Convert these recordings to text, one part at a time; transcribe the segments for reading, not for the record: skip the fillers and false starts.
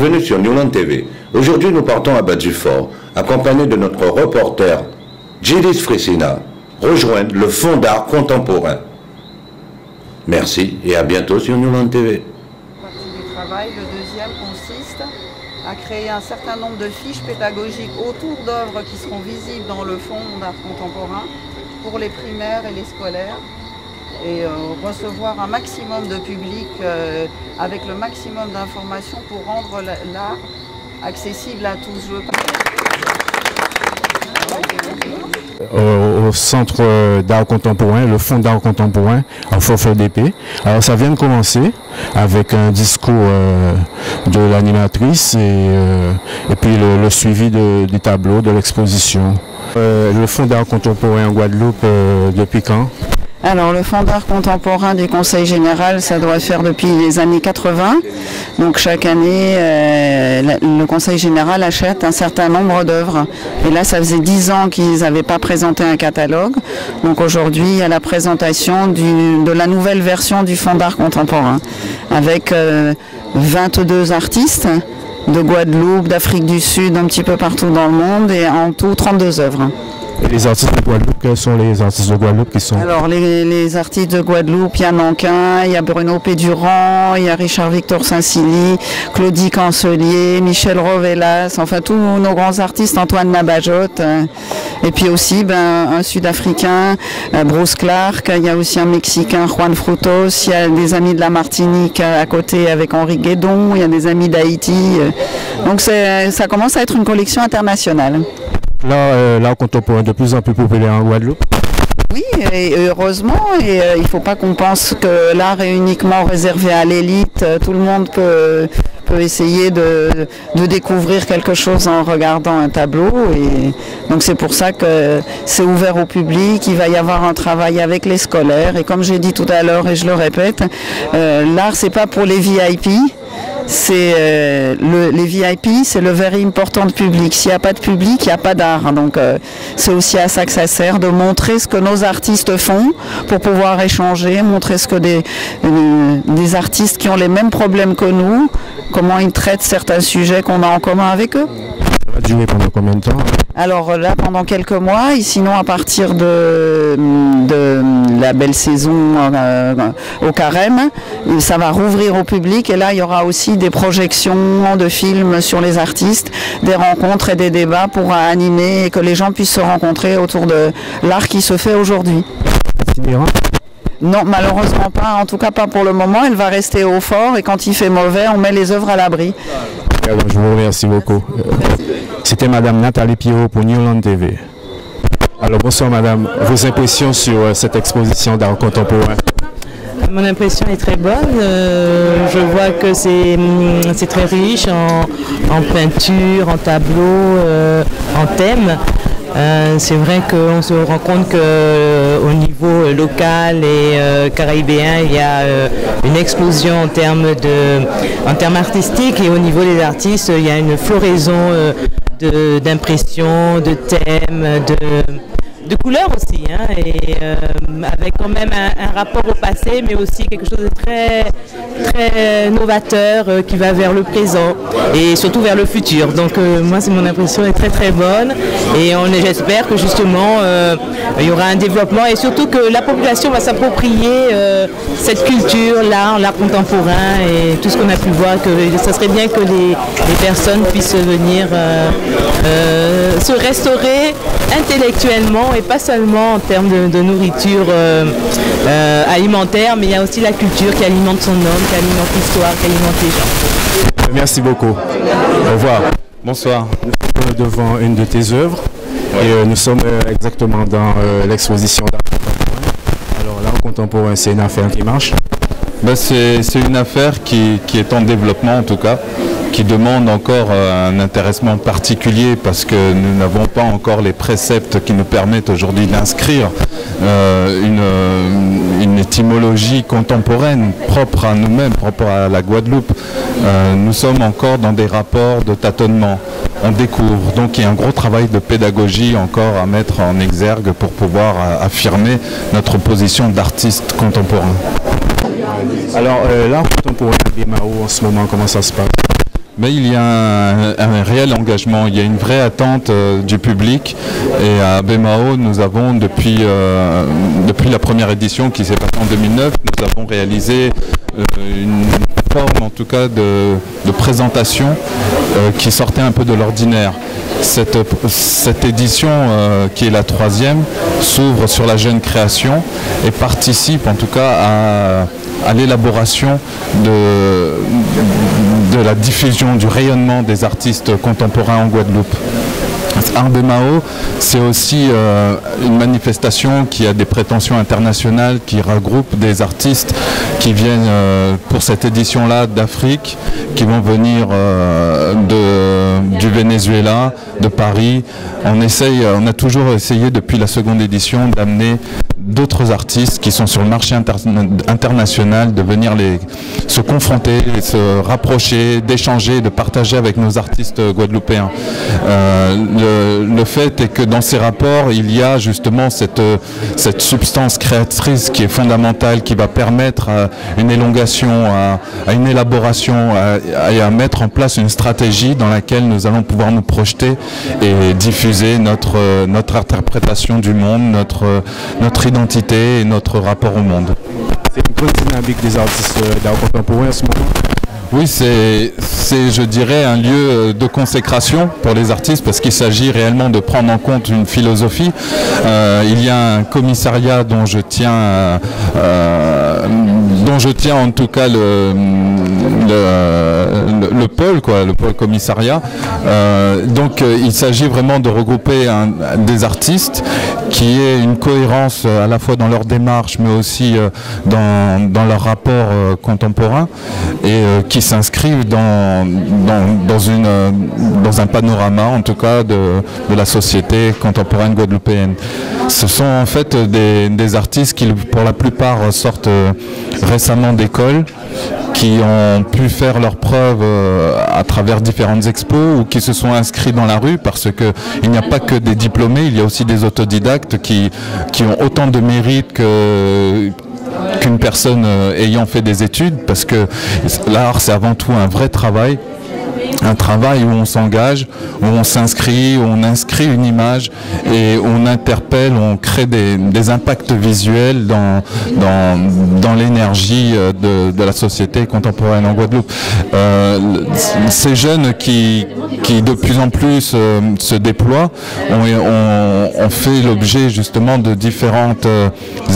bienvenue sur Newland TV. Aujourd'hui, nous partons à Badji-Fort, accompagnés de notre reporter Gilles Frissina, rejoindre le Fonds d'art contemporain. Merci et à bientôt sur Newland TV. Le deuxième consiste à créer un certain nombre de fiches pédagogiques autour d'œuvres qui seront visibles dans le Fonds d'art contemporain pour les primaires et les scolaires, et recevoir un maximum de public avec le maximum d'informations pour rendre l'art accessible à tous. Au centre d'art contemporain, le Fonds d'art contemporain en forfait d'épée. Alors ça vient de commencer avec un discours de l'animatrice et puis le suivi du tableau, de l'exposition. Le Fonds d'art contemporain en Guadeloupe, depuis quand? Alors le Fonds d'art contemporain du Conseil général, ça doit faire depuis les années 80. Donc chaque année, le Conseil général achète un certain nombre d'œuvres. Et là, ça faisait 10 ans qu'ils n'avaient pas présenté un catalogue. Donc aujourd'hui, il y a la présentation de la nouvelle version du Fonds d'art contemporain avec 22 artistes de Guadeloupe, d'Afrique du Sud, un petit peu partout dans le monde, et en tout 32 œuvres. Et les artistes de Guadeloupe, quels sont les artistes de Guadeloupe qui sont? Alors les artistes de Guadeloupe, il y a Nankin, il y a Bruno Pédurand, il y a Richard Victor Saint-Silly, Claudie Cancelier, Michel Rovellas, enfin tous nos grands artistes, Antoine Nabajot, et puis aussi un Sud-Africain, Bruce Clark, il y a aussi un Mexicain, Juan Frutos, il y a des amis de la Martinique à côté avec Henri Guédon, il y a des amis d'Haïti, donc ça commence à être une collection internationale. Là, l'art contemporain de plus en plus populaire en Guadeloupe. Oui, et heureusement, et il ne faut pas qu'on pense que l'art est uniquement réservé à l'élite. Tout le monde peut essayer de découvrir quelque chose en regardant un tableau. Et donc c'est pour ça que c'est ouvert au public. Il va y avoir un travail avec les scolaires. Et comme j'ai dit tout à l'heure, et je le répète, l'art, c'est pas pour les VIP. C'est les VIP, c'est le very important public. S'il n'y a pas de public, il n'y a pas d'art. Donc c'est aussi à ça que ça sert, de montrer ce que nos artistes font pour pouvoir échanger, montrer ce que des artistes qui ont les mêmes problèmes que nous, comment ils traitent certains sujets qu'on a en commun avec eux. Ça va durer pendant combien de temps? Alors là, pendant quelques mois, et sinon à partir de la belle saison au Carême, ça va rouvrir au public, et là il y aura aussi des projections de films sur les artistes, des rencontres et des débats pour animer et que les gens puissent se rencontrer autour de l'art qui se fait aujourd'hui. Non, malheureusement pas, en tout cas pas pour le moment. Elle va rester au fort, et quand il fait mauvais, on met les œuvres à l'abri. Je vous remercie beaucoup. C'était Madame Nathalie Pierrot pour Newland TV. Alors bonsoir Madame, vos impressions sur cette exposition d'art contemporain? Mon impression est très bonne. Je vois que c'est très riche en peinture, en tableaux, en thèmes. C'est vrai qu'on se rend compte qu'au niveau local et caribéen, il y a une explosion en termes artistiques, et au niveau des artistes, il y a une floraison d'impressions, de thèmes, de couleurs aussi, hein, et avec quand même un rapport au passé, mais aussi quelque chose de très, très novateur qui va vers le présent et surtout vers le futur. Donc moi, mon impression est très très bonne, et j'espère que justement il y aura un développement, et surtout que la population va s'approprier cette culture, l'art contemporain et tout ce qu'on a pu voir, que ça serait bien que les personnes puissent venir se restaurer intellectuellement, et pas seulement en termes de nourriture alimentaire, mais il y a aussi la culture qui alimente son homme, qui alimente l'histoire, qui alimente les gens. Merci beaucoup. Au revoir. Bonsoir. Nous sommes devant une de tes œuvres, et nous sommes exactement dans l'exposition d'art contemporain. Alors l'art contemporain, c'est une affaire qui marche? C'est une affaire qui est en développement, en tout cas, qui demande encore un intéressement particulier, parce que nous n'avons pas encore les préceptes qui nous permettent aujourd'hui d'inscrire une étymologie contemporaine propre à nous-mêmes, propre à la Guadeloupe. Nous sommes encore dans des rapports de tâtonnement. On découvre, donc il y a un gros travail de pédagogie encore à mettre en exergue pour pouvoir affirmer notre position d'artiste contemporain. Alors l'art contemporain à Bémao en ce moment, comment ça se passe? Mais il y a un réel engagement, il y a une vraie attente du public. Et à Abemao, nous avons depuis la première édition qui s'est passée en 2009, nous avons réalisé une forme en tout cas de présentation qui sortait un peu de l'ordinaire. Cette édition, qui est la 3e, s'ouvre sur la jeune création et participe en tout cas à l'élaboration de la diffusion, du rayonnement des artistes contemporains en Guadeloupe. Abemao, c'est aussi une manifestation qui a des prétentions internationales, qui regroupe des artistes qui viennent pour cette édition-là d'Afrique, qui vont venir du Venezuela, de Paris. On a toujours essayé depuis la seconde édition d'amener d'autres artistes qui sont sur le marché international, de venir se confronter, se rapprocher, d'échanger, de partager avec nos artistes guadeloupéens. Le fait est que dans ces rapports, il y a justement cette substance créatrice qui est fondamentale, qui va permettre une élongation, à une élaboration, et à mettre en place une stratégie dans laquelle nous allons pouvoir nous projeter et diffuser notre interprétation du monde, notre identité et notre rapport au monde. C'est une grande dynamique des artistes d'art contemporain en ce moment. Oui, c'est, je dirais, un lieu de consécration pour les artistes parce qu'il s'agit réellement de prendre en compte une philosophie. Il y a un commissariat dont je tiens en tout cas le pôle, le pôle commissariat. Donc il s'agit vraiment de regrouper des artistes qui aient une cohérence à la fois dans leur démarche mais aussi dans leur rapport contemporain et qui s'inscrivent dans un panorama en tout cas de la société contemporaine guadeloupéenne. Ce sont en fait des artistes qui pour la plupart sortent récemment d'école, qui ont pu faire leurs preuves à travers différentes expos ou qui se sont inscrits dans la rue parce qu'il n'y a pas que des diplômés, il y a aussi des autodidactes qui ont autant de mérite qu'une personne ayant fait des études, parce que l'art c'est avant tout un vrai travail. Un travail où on s'engage, où on s'inscrit, où on inscrit une image et on interpelle, on crée des impacts visuels dans l'énergie de la société contemporaine en Guadeloupe. Ces jeunes qui de plus en plus se déploient ont fait l'objet justement de différentes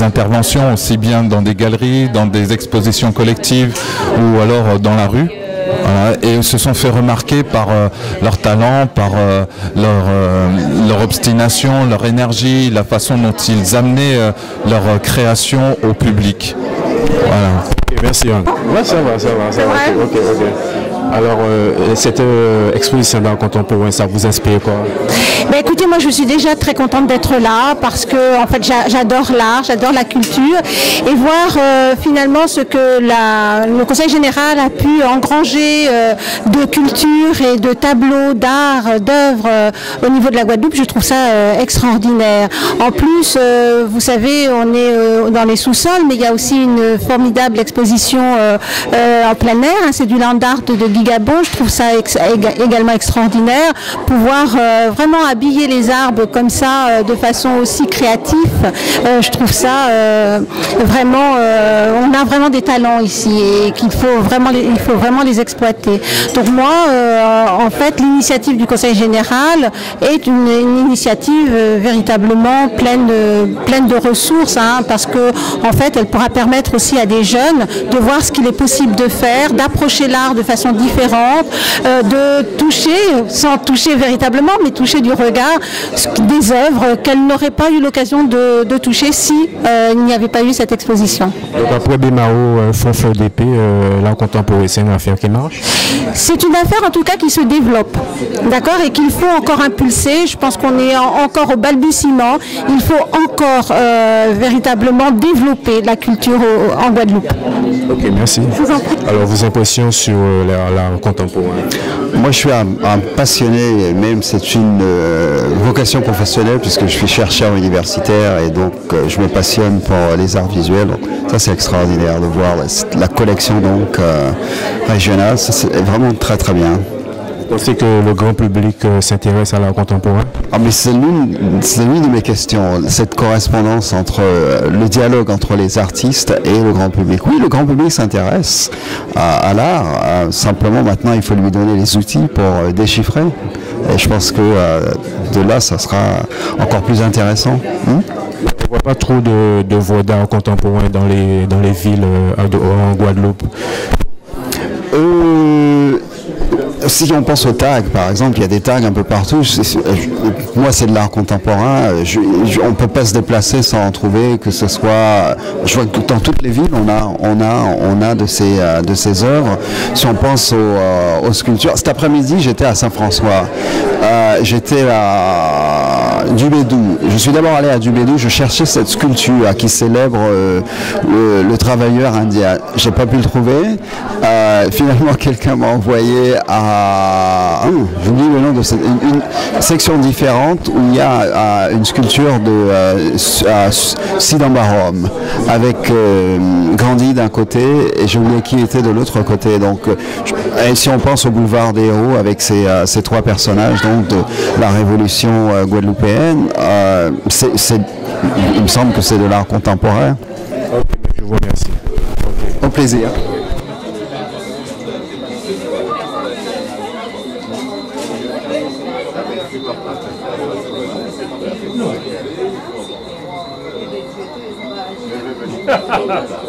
interventions, aussi bien dans des galeries, dans des expositions collectives ou alors dans la rue. Voilà, et se sont fait remarquer par leur talent, par leur obstination, leur énergie, la façon dont ils amenaient leur création au public. Voilà. Okay, merci Yann. Ouais, ça va. Ok. Alors, cette exposition d'art contemporain, ça vous inspire quoi? Ben écoutez, moi je suis déjà très contente d'être là parce que en fait j'adore l'art, j'adore la culture et voir finalement ce que le Conseil général a pu engranger de culture et de tableaux d'art, d'œuvres au niveau de la Guadeloupe, je trouve ça extraordinaire. En plus, vous savez, on est dans les sous-sols, mais il y a aussi une formidable exposition en plein air, hein, c'est du land art de Guy Gabon, je trouve ça également extraordinaire, pouvoir vraiment habiller les arbres comme ça de façon aussi créative, je trouve ça vraiment, on a vraiment des talents ici et il faut vraiment les exploiter. Donc moi, en fait, l'initiative du Conseil général est une initiative véritablement pleine de ressources, hein, parce que en fait, elle pourra permettre aussi à des jeunes de voir ce qu'il est possible de faire, d'approcher l'art de façon différente, de toucher, sans toucher véritablement, mais toucher du regard des œuvres qu'elle n'aurait pas eu l'occasion de toucher si il n'y avait pas eu cette exposition. Donc après Abemao, Fonds d'épée, l'art contemporain, c'est une affaire qui marche? C'est une affaire en tout cas qui se développe, d'accord, et qu'il faut encore impulser. Je pense qu'on est encore au balbutiement. Il faut encore véritablement développer la culture en Guadeloupe. Ok, merci. Je vous en prie. Alors vos impressions sur par l'art contemporain? Moi, je suis un passionné, et même c'est une vocation professionnelle puisque je suis chercheur universitaire et donc je me passionne pour les arts visuels. Donc, ça, c'est extraordinaire de voir la collection donc régionale. Ça, c'est vraiment très très bien. Vous pensez que le grand public s'intéresse à l'art contemporain? Ah, mais c'est l'une de mes questions, cette correspondance entre le dialogue entre les artistes et le grand public. Oui, le grand public s'intéresse à l'art, simplement maintenant il faut lui donner les outils pour déchiffrer. Et je pense que de là, ça sera encore plus intéressant. On ne voit pas trop de voix d'art contemporain dans les villes en Guadeloupe. Si on pense aux tags, par exemple, il y a des tags un peu partout. Moi, c'est de l'art contemporain. On ne peut pas se déplacer sans en trouver, que ce soit... Je vois que dans toutes les villes, on a de ces œuvres. Si on pense aux sculptures... Cet après-midi, j'étais à Saint-François. J'étais à Dubédou. Je suis d'abord allé à Dubédou. Je cherchais cette sculpture qui célèbre le travailleur indien. J'ai pas pu le trouver. Finalement, quelqu'un m'a envoyé j'oublie le nom de une section différente où il y a une sculpture de Sidambarom avec Gandhi d'un côté et je oublié qui était de l'autre côté. Donc, et si on pense au boulevard des Héros avec ces trois personnages donc de la révolution guadeloupéenne, il me semble que c'est de l'art contemporain. Ok, je vous remercie. Okay. Au plaisir. Ha ha ha!